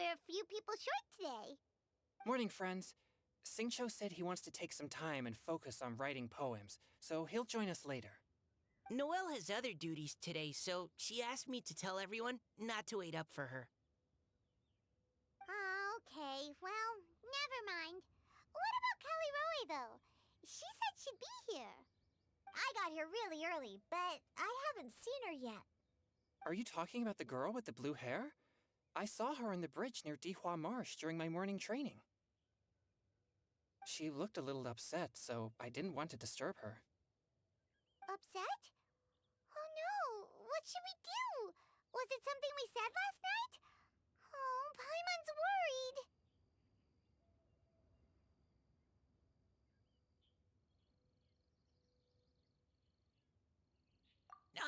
we're a few people short today. Morning, friends. Singcho said he wants to take some time and focus on writing poems, so he'll join us later. Noelle has other duties today, so she asked me to tell everyone not to wait up for her. Oh, okay. Well, never mind. What about Callie Roy, though? She said she'd be here. I got here really early, but I haven't seen her yet. Are you talking about the girl with the blue hair? I saw her on the bridge near Dihua Marsh during my morning training. She looked a little upset, so I didn't want to disturb her. Upset? Oh no! What should we do? Was it something we said last night? Oh, Paimon's worried.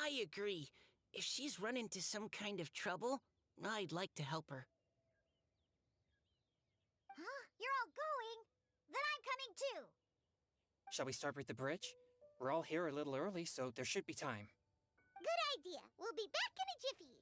I agree. If she's run into some kind of trouble, I'd like to help her. Huh? You're all going? Then I'm coming too. Shall we start with the bridge? We're all here a little early, so there should be time. Good idea. We'll be back in a jiffy.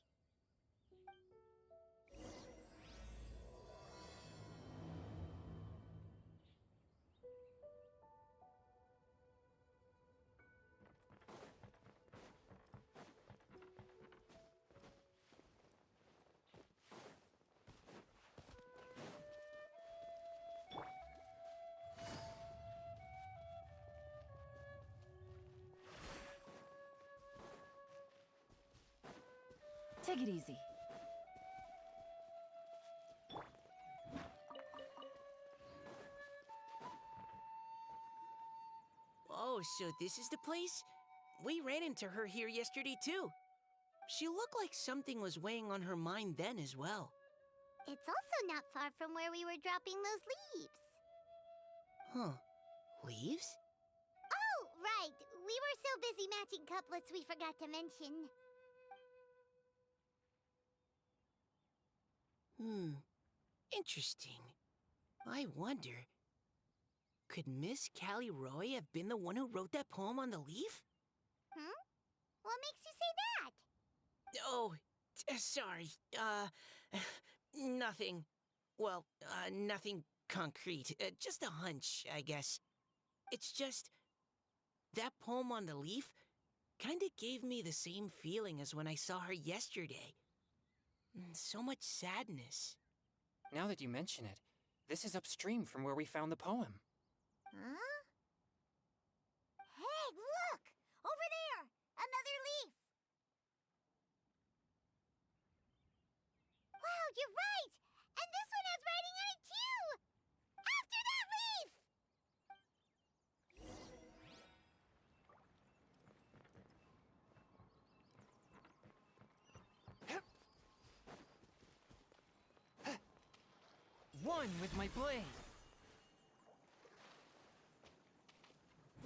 Take it easy. Oh, so this is the place? We ran into her here yesterday, too. She looked like something was weighing on her mind then as well. It's also not far from where we were dropping those leaves. Huh. Leaves? Oh, right. We were so busy matching couplets we forgot to mention. Interesting. I wonder, could Miss Callie Roy have been the one who wrote that poem on the leaf? Hmm? What makes you say that? Oh, sorry. Nothing. Well, nothing concrete. Just a hunch, I guess. It's just, that poem on the leaf kinda gave me the same feeling as when I saw her yesterday. So much sadness. Now that you mention it, this is upstream from where we found the poem. Huh? Hey, look! Over there! Another leaf! Wow, you're right! And this one has writing on it too! After that leaf! One with my blade.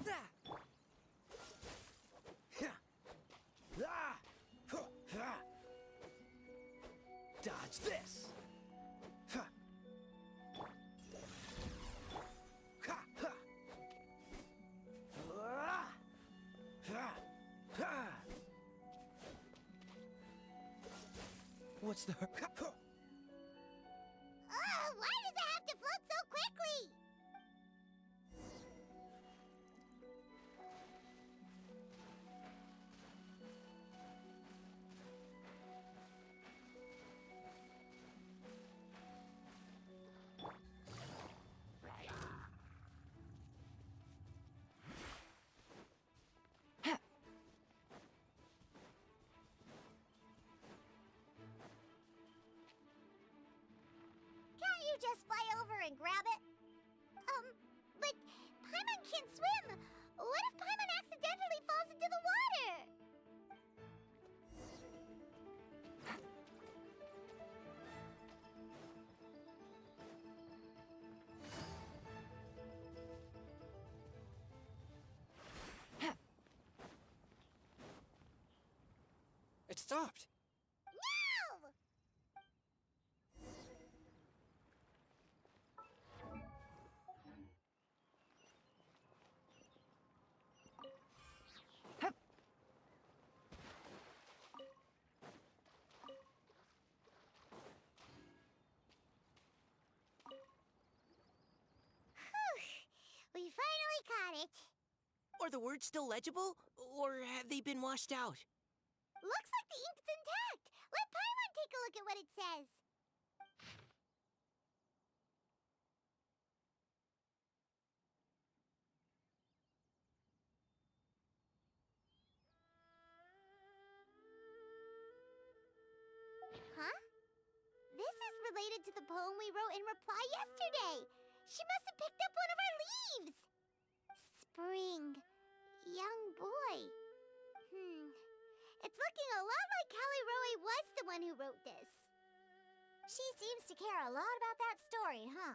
That. Dodge this. What's the... Why does it have to float so quickly? Can't you just fly over and grab it? But Paimon can't swim. What if Paimon accidentally falls into the water? It stopped! No! Are the words still legible, or have they been washed out? Looks like the ink's intact. Let Paimon take a look at what it says. Huh? This is related to the poem we wrote in reply yesterday. She must have picked up one of our leaves. Spring. Young boy. It's looking a lot like Callie Roe was the one who wrote this. She seems to care a lot about that story, huh?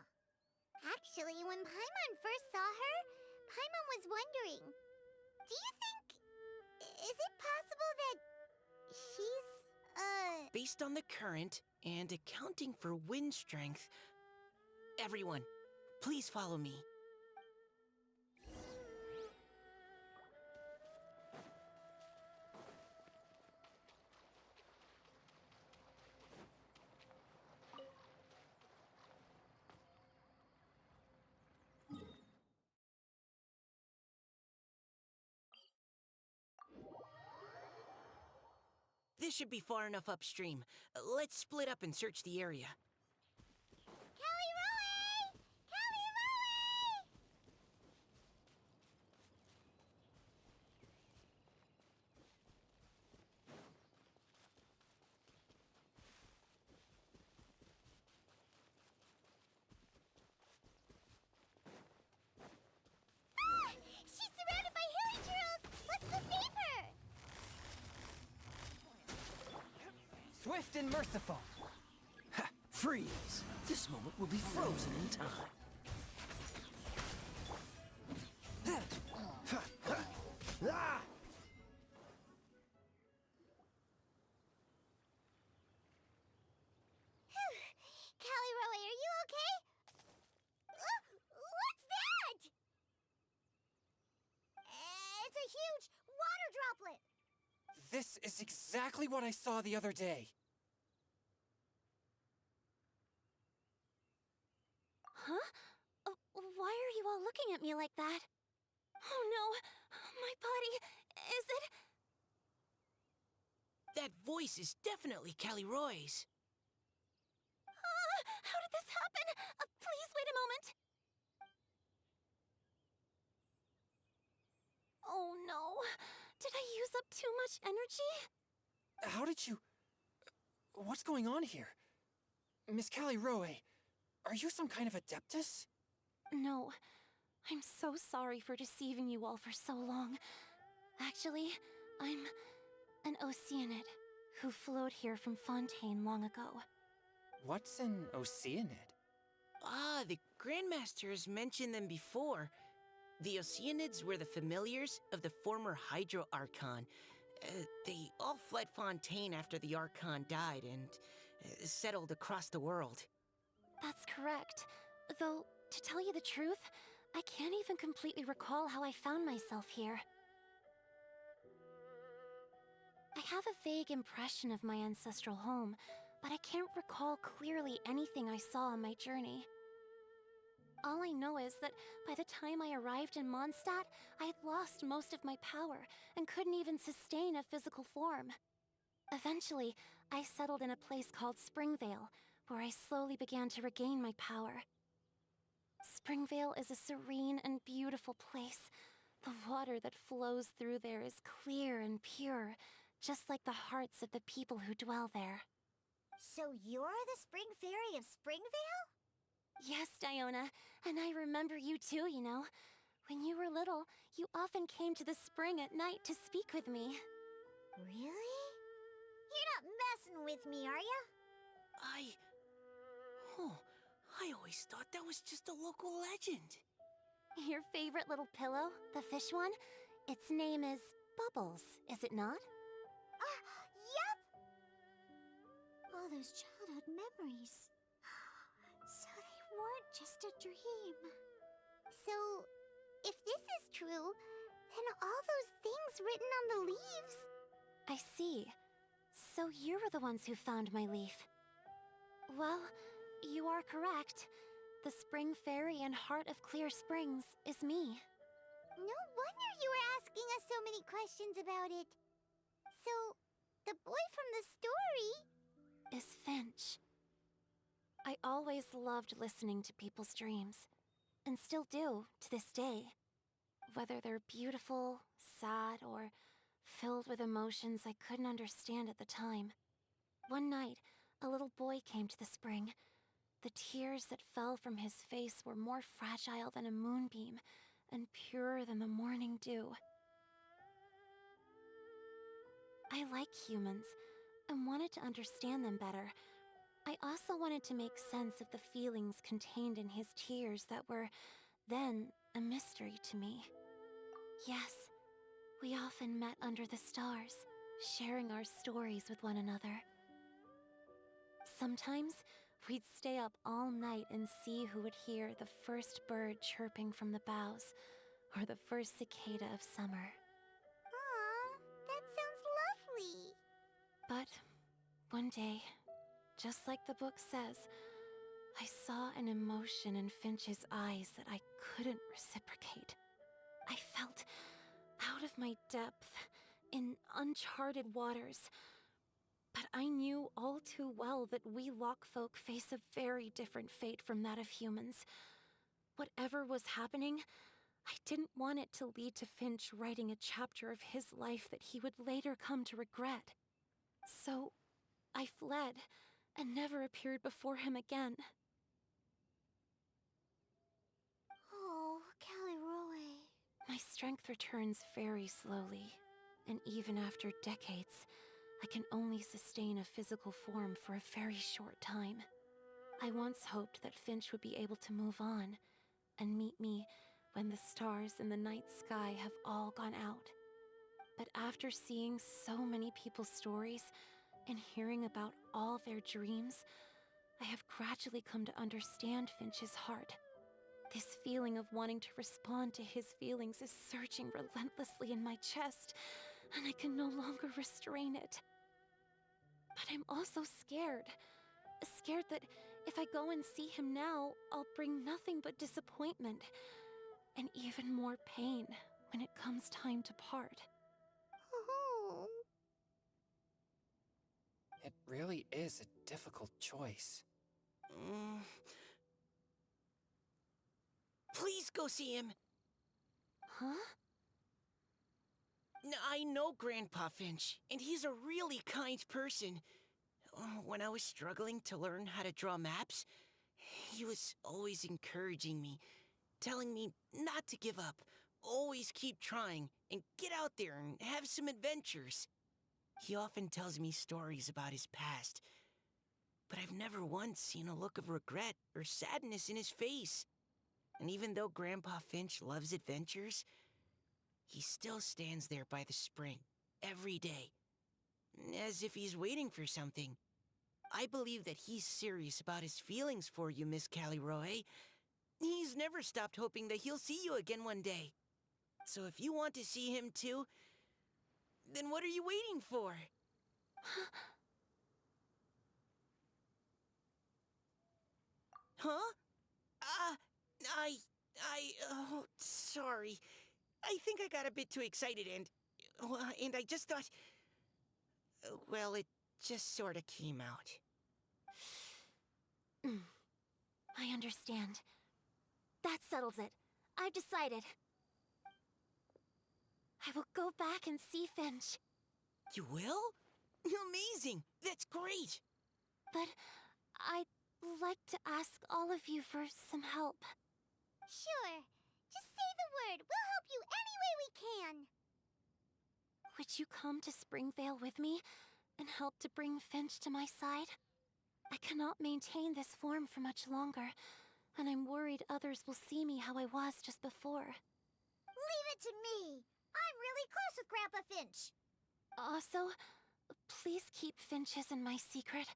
Actually, when Paimon first saw her, Paimon was wondering, do you think... is it possible that she's, Based on the current and accounting for wind strength, everyone, please follow me. This should be far enough upstream. Let's split up and search the area. Callie Roe! Callie Roe! Ah! She's surrounded by hilly churls! Let's go save her! Swift and merciful. Ha! Freeze! This moment will be frozen in time. Ha! Ha! Ha! Ah! Callie Roe, are you okay? What's that? It's a huge water droplet. This is exactly what I saw the other day. Huh? Why are you all looking at me like that? Oh no, my body, is it? That voice is definitely Callie Roy's. How did this happen? Please wait a moment. Oh no, did I use up too much energy? How did you... What's going on here? Miss Callie Roe, are you some kind of adeptus? No, I'm so sorry for deceiving you all for so long. Actually, I'm an Oceanid who flowed here from Fontaine long ago. What's an Oceanid? Ah, the Grandmasters mentioned them before. The Oceanids were the familiars of the former Hydro Archon. They all fled Fontaine after the Archon died and settled across the world. That's correct. Though, to tell you the truth, I can't even completely recall how I found myself here. I have a vague impression of my ancestral home, but I can't recall clearly anything I saw on my journey. All I know is that by the time I arrived in Mondstadt, I had lost most of my power and couldn't even sustain a physical form. Eventually, I settled in a place called Springvale, where I slowly began to regain my power. Springvale is a serene and beautiful place. The water that flows through there is clear and pure, just like the hearts of the people who dwell there. So you're the Spring Fairy of Springvale? Yes, Diona, and I remember you too, you know. When you were little, you often came to the spring at night to speak with me. Really? You're not messing with me, are ya? I always thought that was just a local legend. Your favorite little pillow, the fish one? Its name is Bubbles, is it not? Yep! All those childhood memories. So they weren't just a dream. So, if this is true, then all those things written on the leaves... I see. So you were the ones who found my leaf. Well, you are correct. The Spring Fairy and Heart of Clear Springs is me. No wonder you were asking us so many questions about it. So, the boy from the story... Is Finch. I always loved listening to people's dreams, and still do to this day. Whether they're beautiful, sad, or filled with emotions I couldn't understand at the time. One night, a little boy came to the spring. The tears that fell from his face were more fragile than a moonbeam, and purer than the morning dew. I like humans, and wanted to understand them better. I also wanted to make sense of the feelings contained in his tears that were, then, a mystery to me. Yes, we often met under the stars, sharing our stories with one another. Sometimes, we'd stay up all night and see who would hear the first bird chirping from the boughs, or the first cicada of summer. Aw, that sounds lovely. But one day, just like the book says, I saw an emotion in Finch's eyes that I couldn't reciprocate. I felt out of my depth, in uncharted waters. But I knew all too well that we Lockfolk face a very different fate from that of humans. Whatever was happening, I didn't want it to lead to Finch writing a chapter of his life that he would later come to regret. So, I fled, and never appeared before him again. Oh, Caliroe. My strength returns very slowly, and even after decades, I can only sustain a physical form for a very short time. I once hoped that Finch would be able to move on, and meet me when the stars in the night sky have all gone out. But after seeing so many people's stories, and hearing about all their dreams, I have gradually come to understand Finch's heart. This feeling of wanting to respond to his feelings is surging relentlessly in my chest, and I can no longer restrain it. But I'm also scared. Scared that if I go and see him now, I'll bring nothing but disappointment, and even more pain when it comes time to part. Oh. It really is a difficult choice. Please go see him. Huh? I know Grandpa Finch, and he's a really kind person. When I was struggling to learn how to draw maps, he was always encouraging me, telling me not to give up, always keep trying, and get out there and have some adventures. He often tells me stories about his past, but I've never once seen a look of regret or sadness in his face. And even though Grandpa Finch loves adventures, he still stands there by the spring, every day, as if he's waiting for something. I believe that he's serious about his feelings for you, Miss Caliroe. He's never stopped hoping that he'll see you again one day. So if you want to see him too, then what are you waiting for? Huh? Oh, sorry. I think I got a bit too excited and I just thought, well, it just sort of came out. I understand. That settles it. I've decided. I will go back and see Finch. You will? Amazing! That's great! But I'd like to ask all of you for some help. Sure. Just say the word. We'll help you any way we can. Would you come to Springvale with me and help to bring Finch to my side? I cannot maintain this form for much longer, and I'm worried others will see me how I was just before. Leave it to me. I'm really close with Grandpa Finch. Also, please keep Finch's in my secret.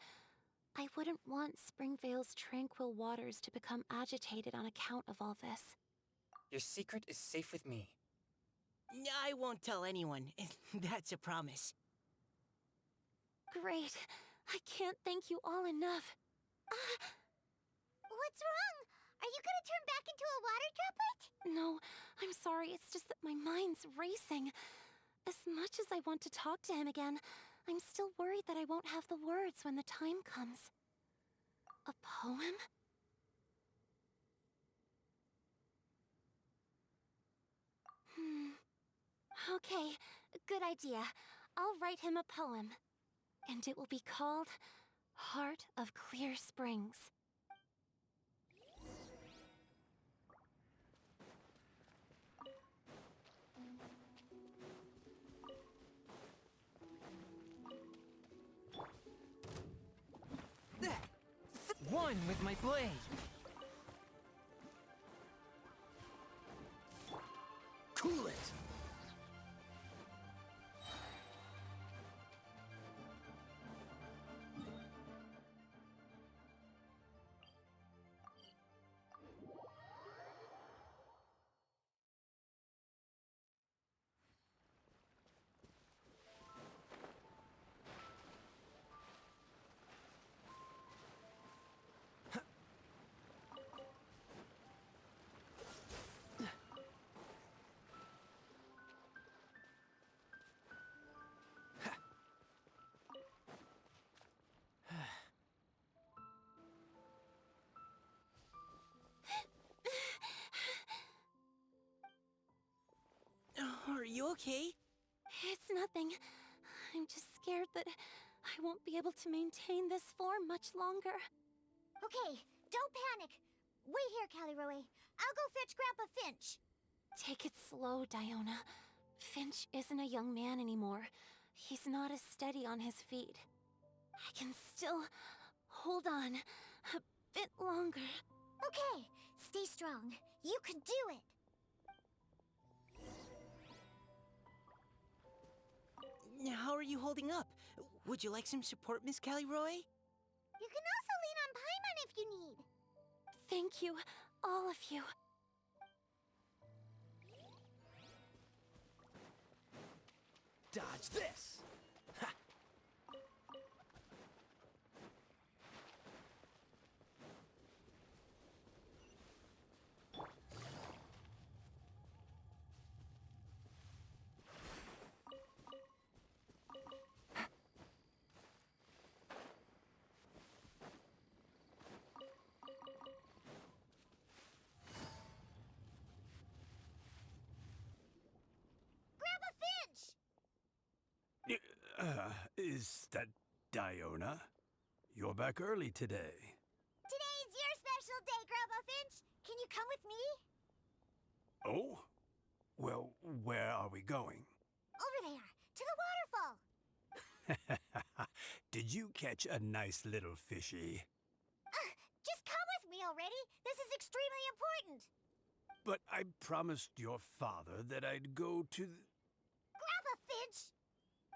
I wouldn't want Springvale's tranquil waters to become agitated on account of all this. Your secret is safe with me. I won't tell anyone. That's a promise. Great. I can't thank you all enough. What's wrong? Are you gonna turn back into a water droplet? No, I'm sorry, it's just that my mind's racing. As much as I want to talk to him again, I'm still worried that I won't have the words when the time comes. A poem? Okay, good idea. I'll write him a poem. And it will be called Heart of Clear Springs. One with my blade. Cool it! Are you okay? It's nothing. I'm just scared that I won't be able to maintain this form much longer. Okay, don't panic. Wait here, Caliroe. I'll go fetch Grandpa Finch. Take it slow, Diona. Finch isn't a young man anymore. He's not as steady on his feet. I can still hold on a bit longer. Okay, stay strong. You can do it. How are you holding up? Would you like some support, Miss Caliroe? You can also lean on Paimon if you need. Thank you, all of you. Dodge this! Ha! Grandpa Finch! Is that Diona? You're back early today. Today's your special day, Grandpa Finch. Can you come with me? Oh? Well, where are we going? Over there, to the waterfall. Did you catch a nice little fishy? Just come with me already. This is extremely important. But I promised your father that I'd go to the... Grandpa Finch!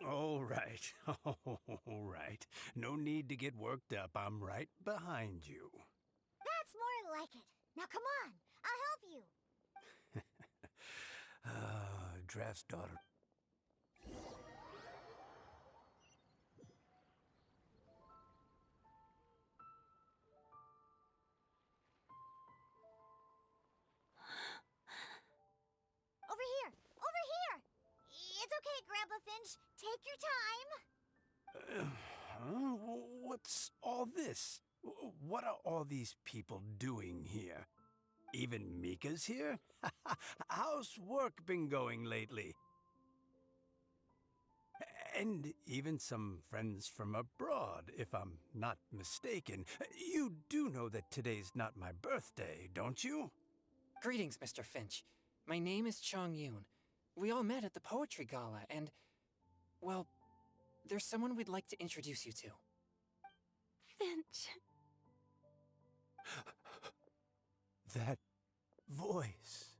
All right, all right. No need to get worked up. I'm right behind you. That's more like it. Now come on, I'll help you. Draft's daughter. Over here! Over here! It's okay, Grandpa Finch. Take your time. What's all this? What are all these people doing here? Even Mika's here? How's work been going lately? And even some friends from abroad, if I'm not mistaken. You do know that today's not my birthday, don't you? Greetings, Mr. Finch. My name is Chong Yoon. We all met at the poetry gala, and, well, there's someone we'd like to introduce you to. Finch. That voice.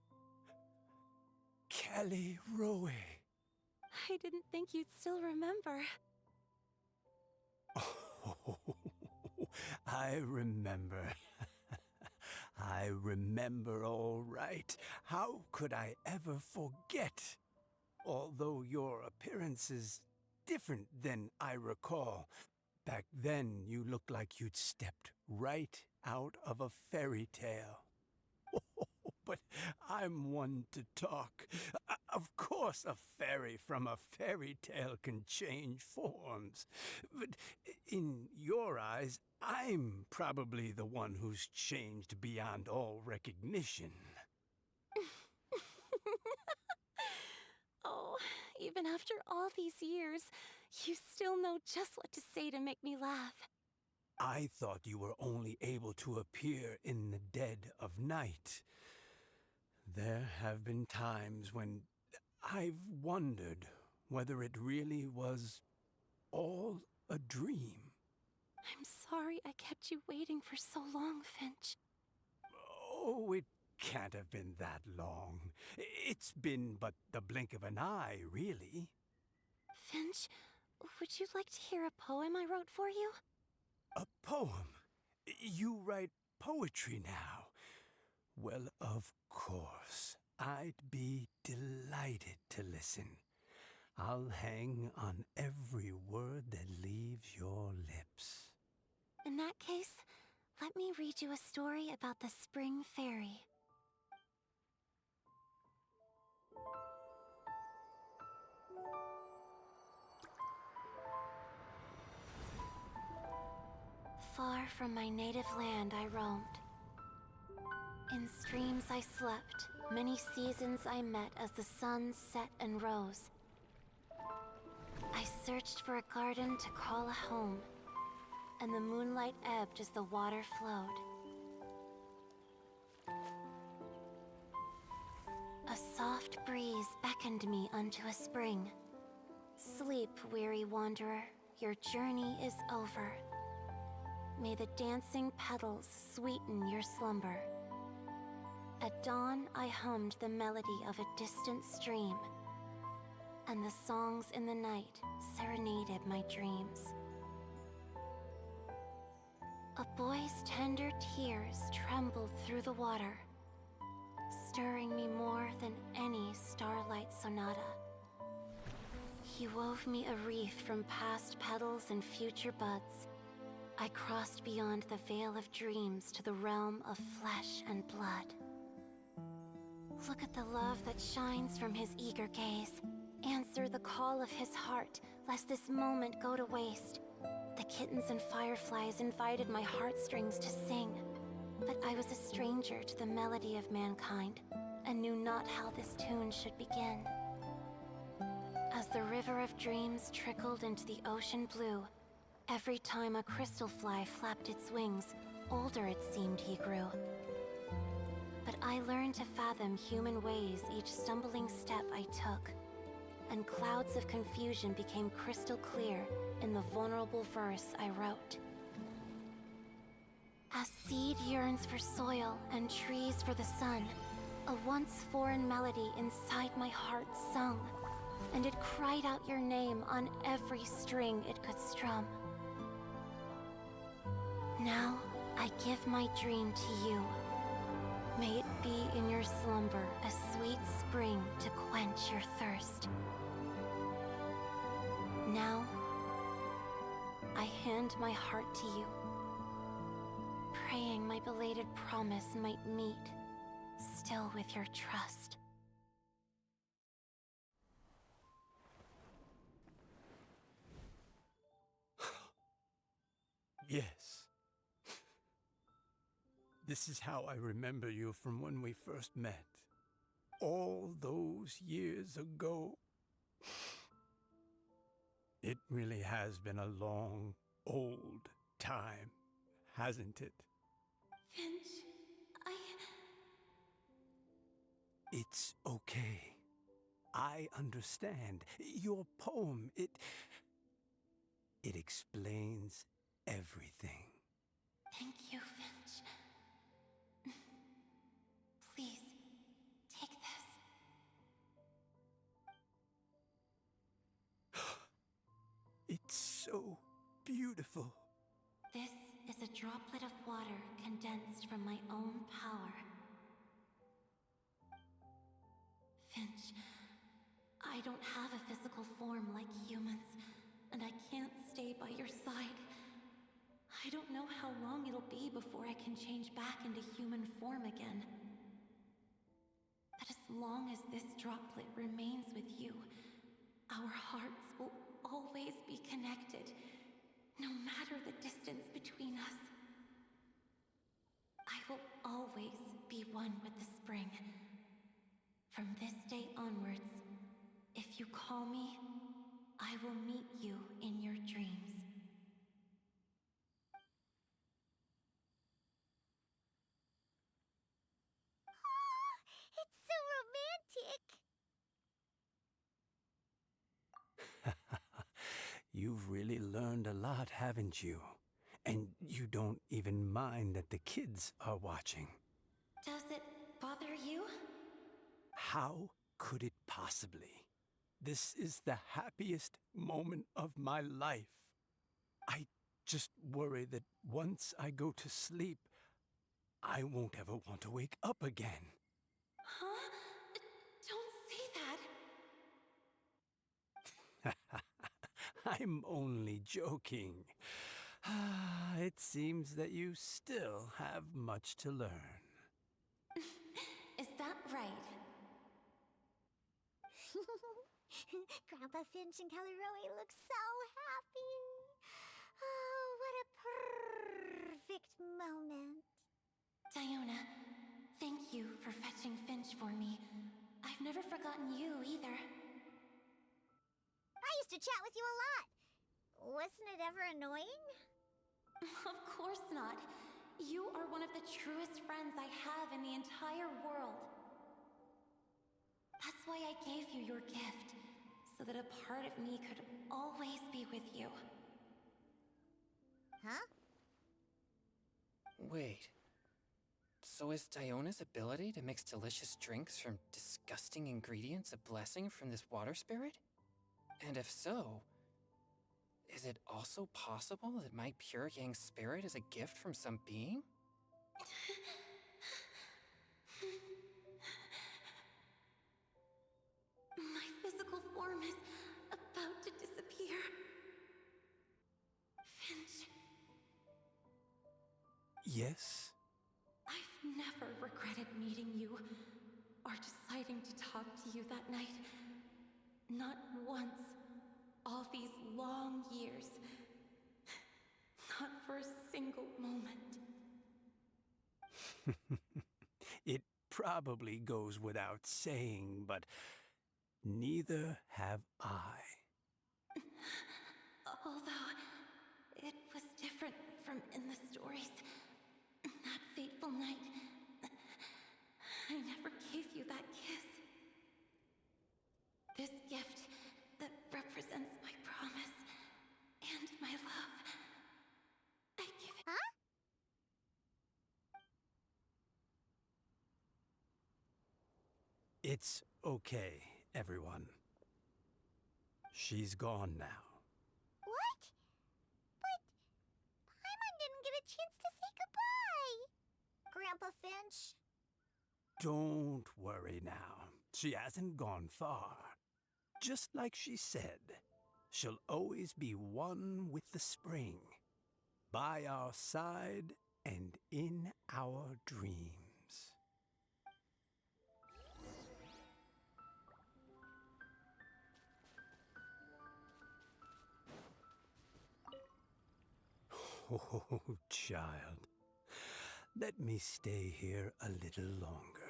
Caliroe. I didn't think you'd still remember. Oh, I remember. I remember all right. How could I ever forget? Although your appearance is different than I recall. Back then, you looked like you'd stepped right out of a fairy tale. but I'm one to talk. Of course, a fairy from a fairy tale can change forms. But in your eyes, I'm probably the one who's changed beyond all recognition. Oh, even after all these years, you still know just what to say to make me laugh. I thought you were only able to appear in the dead of night. There have been times when I've wondered whether it really was all a dream. I'm sorry I kept you waiting for so long, Finch. Oh, it can't have been that long. It's been but the blink of an eye, really. Finch, would you like to hear a poem I wrote for you? A poem? You write poetry now? Well, of course. I'd be delighted to listen. I'll hang on every word that leaves your lips. In that case, let me read you a story about the Spring Fairy. Far from my native land I roamed. In streams I slept, many seasons I met as the sun set and rose. I searched for a garden to call a home, and the moonlight ebbed as the water flowed. A soft breeze beckoned me unto a spring. Sleep, weary wanderer, your journey is over. May the dancing petals sweeten your slumber. At dawn, I hummed the melody of a distant stream, and the songs in the night serenaded my dreams. A boy's tender tears trembled through the water, stirring me more than any starlight sonata. He wove me a wreath from past petals and future buds. I crossed beyond the veil of dreams to the realm of flesh and blood. Look at the love that shines from his eager gaze. Answer the call of his heart, lest this moment go to waste. The kittens and fireflies invited my heartstrings to sing, but I was a stranger to the melody of mankind, and knew not how this tune should begin. As the river of dreams trickled into the ocean blue, every time a crystal fly flapped its wings, older it seemed he grew. But I learned to fathom human ways each stumbling step I took, and clouds of confusion became crystal clear in the vulnerable verse I wrote. As seed yearns for soil and trees for the sun, a once foreign melody inside my heart sung, and it cried out your name on every string it could strum. Now, I give my dream to you. May it be in your slumber a sweet spring to quench your thirst. Now, I hand my heart to you, praying my belated promise might meet, still with your trust. Yes. This is how I remember you from when we first met. All those years ago. It really has been a long, old time, hasn't it? Finch, It's okay. I understand. Your poem, it explains everything. Thank you, Finch. Please, take this. It's so beautiful. This is a droplet of water condensed from my own power. Finch, I don't have a physical form like humans, and I can't stay by your side. I don't know how long it'll be before I can change back into human form again. that as long as this droplet remains with you, our hearts will always be connected, no matter the distance between us. I will always be one with the spring. From this day onwards, if you call me, I will meet you in your dreams. It's so romantic. You've really learned a lot, haven't you? And you don't even mind that the kids are watching. Does it bother you? How could it possibly? This is the happiest moment of my life. I just worry that once I go to sleep, I won't ever want to wake up again. Huh? Don't say that. I'm only joking. It seems that you still have much to learn. Is that right? Grandpa Finch and Kelly Rowe look so happy. Oh, what a perfect moment. Diona, thank you for fetching Finch for me. I've never forgotten you either. I used to chat with you a lot. Wasn't it ever annoying? Of course not. You are one of the truest friends I have in the entire world. That's why I gave you your gift, so that a part of me could always be with you. Huh? Wait. So is Diona's ability to mix delicious drinks from disgusting ingredients a blessing from this water spirit? And if so, is it also possible that my pure yang spirit is a gift from some being? My physical form is about to disappear. Finch, Yes? I've never regretted meeting you or deciding to talk to you that night. Not once. All these long years. Not for a single moment. It probably goes without saying, but neither have I. Although it was different from in the stories. That fateful night, I never gave you that kiss. This gift that represents my promise and my love. I give it. Huh? It's okay, everyone. She's gone now. What? But Paimon didn't get a chance to say goodbye. Grandpa Finch. Don't worry now. She hasn't gone far. Just like she said, she'll always be one with the spring, by our side and in our dreams. Oh, child, let me stay here a little longer.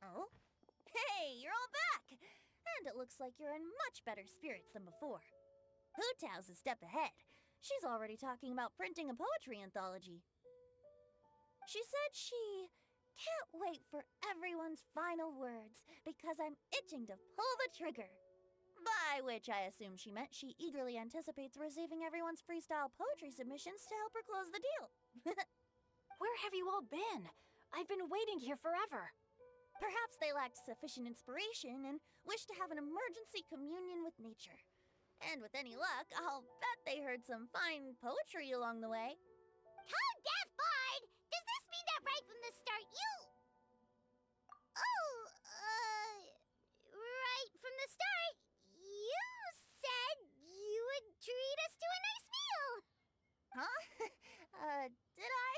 Oh? Hey, you're all back! And it looks like you're in much better spirits than before. Hu-Tao's a step ahead. She's already talking about printing a poetry anthology. She said she can't wait for everyone's final words because I'm itching to pull the trigger. By which I assume she meant she eagerly anticipates receiving everyone's freestyle poetry submissions to help her close the deal. Where have you all been? I've been waiting here forever. Perhaps they lacked sufficient inspiration and wished to have an emergency communion with nature. And with any luck, I'll bet they heard some fine poetry along the way. Code Deaf Bard! Does this mean that right from the start you... right from the start, you said you would treat us to a nice meal! Huh? Did I?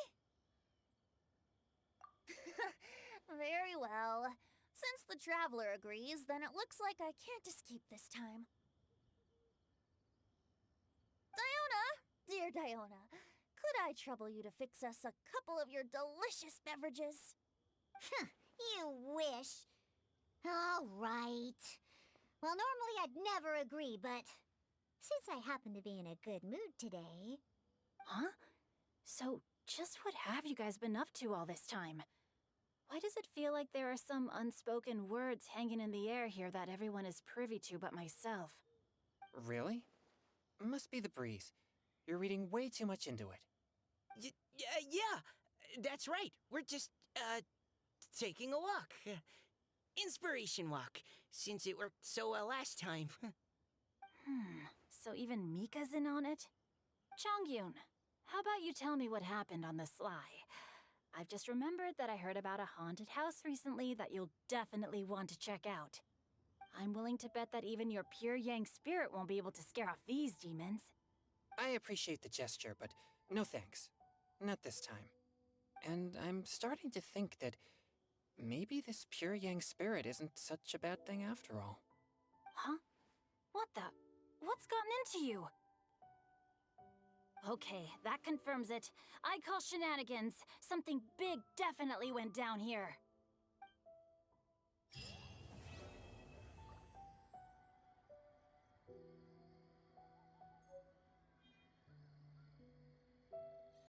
Very well. Since the traveler agrees, then it looks like I can't escape this time. Diona! Dear Diona, could I trouble you to fix us a couple of your delicious beverages? You wish. All right. Well, normally I'd never agree, but since I happen to be in a good mood today... Huh? So, just what have you guys been up to all this time? Why does it feel like there are some unspoken words hanging in the air here that everyone is privy to but myself? Really? Must be the breeze. You're reading way too much into it. Yeah, that's right. We're just, taking a walk. Inspiration walk, since it worked so well last time. So even Mika's in on it? Chongyun, how about you tell me what happened on the sly? I've just remembered that I heard about a haunted house recently that you'll definitely want to check out. I'm willing to bet that even your pure Yang spirit won't be able to scare off these demons. I appreciate the gesture, but no thanks. Not this time. And I'm starting to think that maybe this pure Yang spirit isn't such a bad thing after all. Huh? What the? What's gotten into you? Okay, that confirms it. I call shenanigans. Something big definitely went down here.